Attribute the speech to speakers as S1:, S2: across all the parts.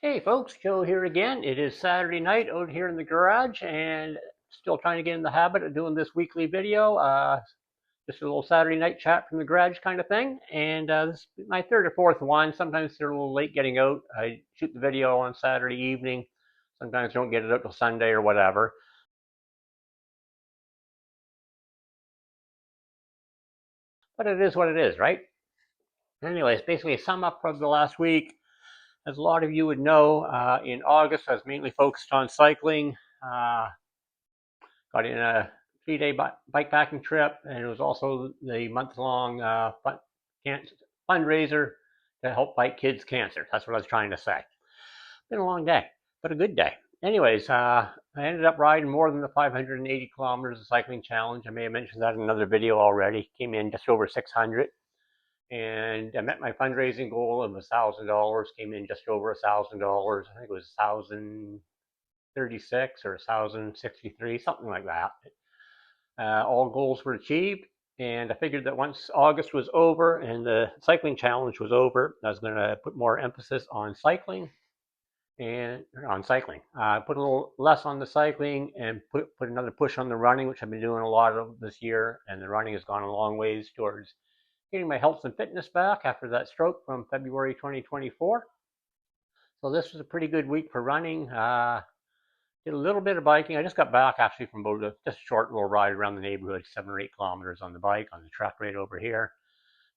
S1: Hey folks, Joe here again. It is Saturday night out here in the garage and still trying to get in the habit of doing this weekly video. Just a little Saturday night chat from the garage kind of thing. And this is my third or fourth one. Sometimes they're a little late getting out. I shoot the video on Saturday evening. Sometimes don't get it out till Sunday or whatever. But it is what it is, right? Anyways, basically a sum up of the last week. As a lot of you would know, in August I was mainly focused on cycling. Got in a 3 day bike packing trip, and it was also the month-long fundraiser to help fight kids' cancer. That's what I was trying to say. Been a long day, but a good day. Anyways, I ended up riding more than the 580 kilometers of cycling challenge. I may have mentioned that in another video already. Came in just over 600, and I met my fundraising goal of $1,000. Came in just over $1,000. I think it was 1,036 or 1,063, something like that. All goals were achieved, and I figured that once August was over and the cycling challenge was over, I was going to put more emphasis on cycling and put a little less on the cycling and put another push on the running, which I've been doing a lot of this year, and the running has gone a long ways towards getting my health and fitness back after that stroke from February 2024. So this was a pretty good week for running. Did a little bit of biking. I just got back actually from just a short little ride around the neighborhood, 7 or 8 kilometers on the bike on the track right over here.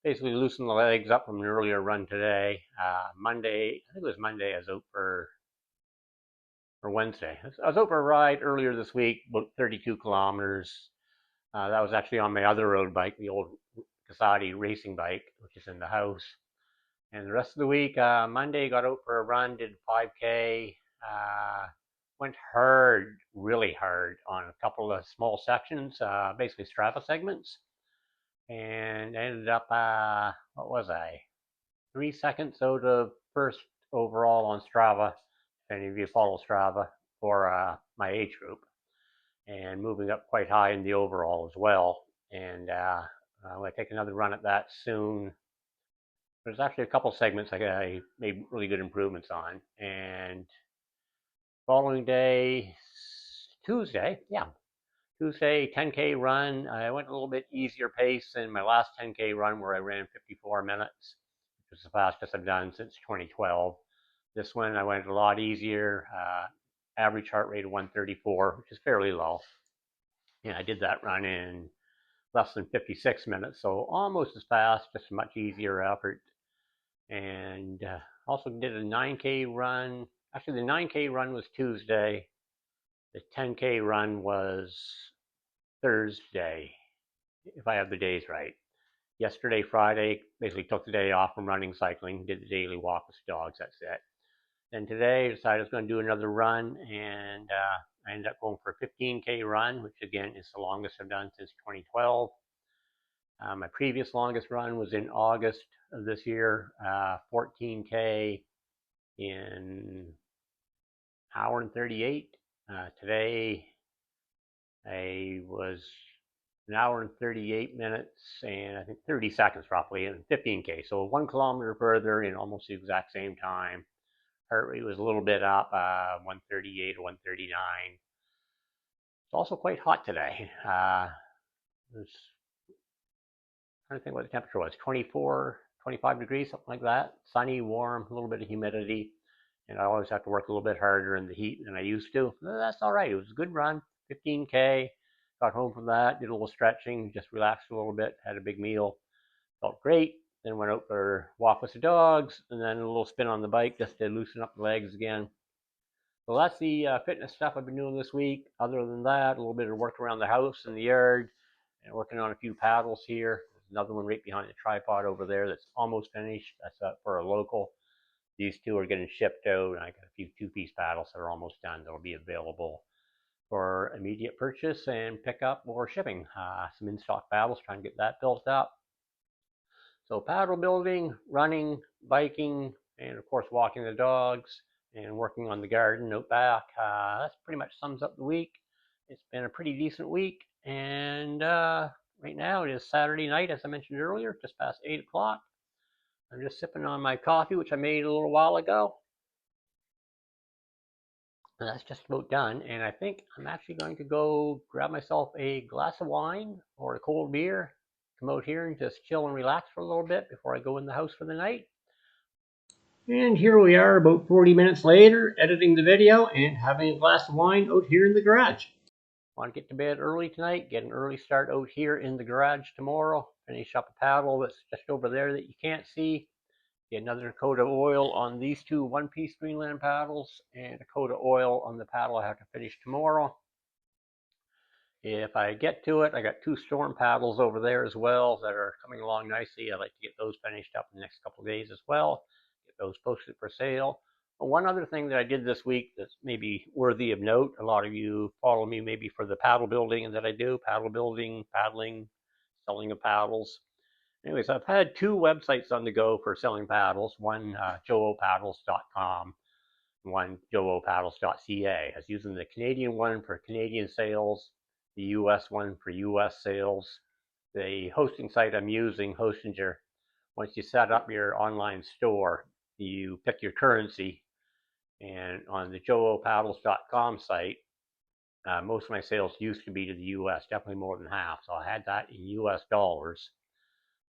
S1: Basically loosened the legs up from an earlier run today. Monday, I think it was Monday, I was out or Wednesday. I was out for a ride earlier this week, about 32 kilometers. That was actually on my other road bike, the old Casati racing bike, which is in the house. And the rest of the week, Monday got out for a run, did 5K. Went hard, really hard on a couple of small sections, basically Strava segments, and ended up, what was I, 3 seconds out of first overall on Strava, if any of you follow Strava, for my age group, and moving up quite high in the overall as well. And I'm going to take another run at that soon. There's actually a couple segments I made really good improvements on, and following day, Tuesday, 10K run. I went a little bit easier pace than my last 10K run where I ran 54 minutes, which was the fastest I've done since 2012. This one I went a lot easier, average heart rate of 134, which is fairly low. And I did that run in less than 56 minutes, so almost as fast, just a much easier effort. And also did a 9K run. Actually, the 9K run was Tuesday. The 10K run was Thursday, if I have the days right. Yesterday, Friday, basically took the day off from running, cycling, did the daily walk with the dogs, that's it. Then today, I decided I was going to do another run, and I ended up going for a 15K run, which again is the longest I've done since 2012. My previous longest run was in August of this year, 14K in hour and 38. Today, I was an hour and 38 minutes and I think 30 seconds roughly in 15K. So 1 kilometer further in almost the exact same time. Heart rate was a little bit up, 138 or 139. It's also quite hot today. It was, I'm trying to think what the temperature was, 24, 25 degrees, something like that. Sunny, warm, a little bit of humidity. And I always have to work a little bit harder in the heat than I used to. That's all right. It was a good run, 15K. Got home from that, did a little stretching, just relaxed a little bit, had a big meal, felt great. Then went out for a walk with the dogs, and then a little spin on the bike just to loosen up the legs again. So that's the fitness stuff I've been doing this week. Other than that, a little bit of work around the house and the yard, and working on a few paddles here. There's another one right behind the tripod over there that's almost finished. That's for a local. These two are getting shipped out, and I got a few two-piece paddles that are almost done that'll be available for immediate purchase and pickup or shipping. Some in-stock paddles, trying to get that built up. So paddle building, running, biking, and of course walking the dogs and working on the garden out back. That pretty much sums up the week. It's been a pretty decent week, and right now it is Saturday night, as I mentioned earlier, just past 8 o'clock. I'm just sipping on my coffee, which I made a little while ago. And that's just about done. And I think I'm actually going to go grab myself a glass of wine or a cold beer, come out here and just chill and relax for a little bit before I go in the house for the night. And here we are about 40 minutes later, editing the video and having a glass of wine out here in the garage. Want to get to bed early tonight, get an early start out here in the garage tomorrow, finish up a paddle that's just over there that you can't see, get another coat of oil on these two one-piece Greenland paddles, and a coat of oil on the paddle I have to finish tomorrow. If I get to it, I got two storm paddles over there as well that are coming along nicely. I'd like to get those finished up in the next couple of days as well, get those posted for sale. But one other thing that I did this week that's maybe worthy of note, a lot of you follow me maybe for the paddle building that I do, paddle building, paddling, selling of paddles. Anyways, I've had two websites on the go for selling paddles, one joopaddles.com, one joopaddles.ca. I was using the Canadian one for Canadian sales, the US one for US sales. The hosting site I'm using, Hostinger, once you set up your online store, you pick your currency, and on the joopaddles.com site, most of my sales used to be to the US, definitely more than half, so I had that in US dollars.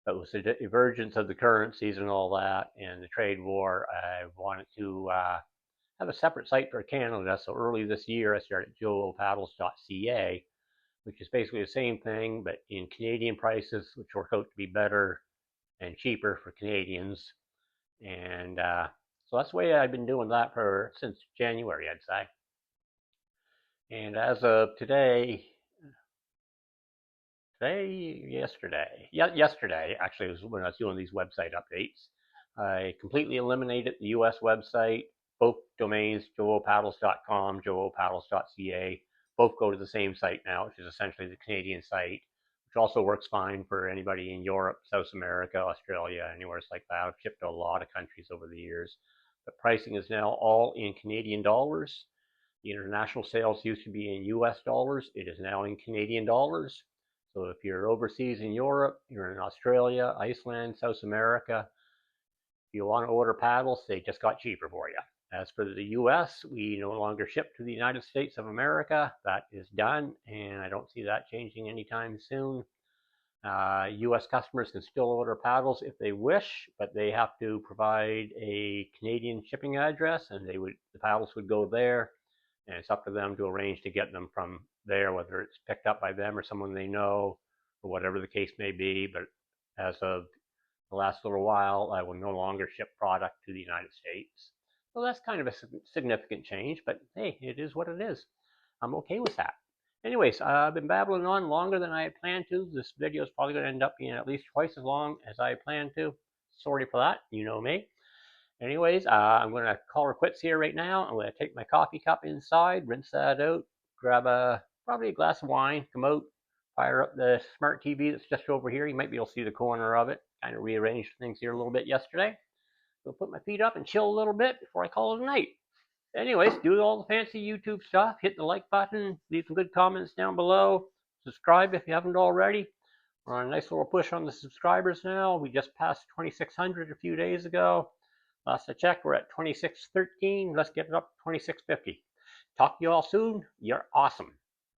S1: But with the divergence of the currencies and all that and the trade war, I wanted to have a separate site for Canada. So early this year, I started joopaddles.ca, which is basically the same thing, but in Canadian prices, which work out to be better and cheaper for Canadians. And so that's the way I've been doing that since January, I'd say. And as of yesterday actually was when I was doing these website updates. I completely eliminated the US website. Both domains, joopaddles.com, joopaddles.ca, both go to the same site now, which is essentially the Canadian site, which also works fine for anybody in Europe, South America, Australia, anywhere like that. I've shipped to a lot of countries over the years. The pricing is now all in Canadian dollars. The international sales used to be in US dollars. It is now in Canadian dollars. So if you're overseas in Europe, you're in Australia, Iceland, South America, if you want to order paddles, they just got cheaper for you. As for the US, we no longer ship to the United States of America. That is done, and I don't see that changing anytime soon. US customers can still order paddles if they wish, but they have to provide a Canadian shipping address, and the paddles would go there. And it's up to them to arrange to get them from there, whether it's picked up by them or someone they know, or whatever the case may be. But as of the last little while, I will no longer ship product to the United States. So that's kind of a significant change, but hey, it is what it is. I'm okay with that. Anyways, I've been babbling on longer than I had planned to. This video is probably going to end up being at least twice as long as I planned to. Sorry for that, you know me. Anyways, I'm going to call her quits here right now. I'm going to take my coffee cup inside, rinse that out, grab probably a glass of wine, come out, fire up the smart TV that's just over here. You might be able to see the corner of it. Kind of rearranged things here a little bit yesterday. So put my feet up and chill a little bit before I call it a night. Anyways, do all the fancy YouTube stuff. Hit the like button, leave some good comments down below. Subscribe if you haven't already. We're on a nice little push on the subscribers now. We just passed 2,600 a few days ago. Last I checked, we're at 2613. Let's get it up to 2650. Talk to you all soon. You're awesome.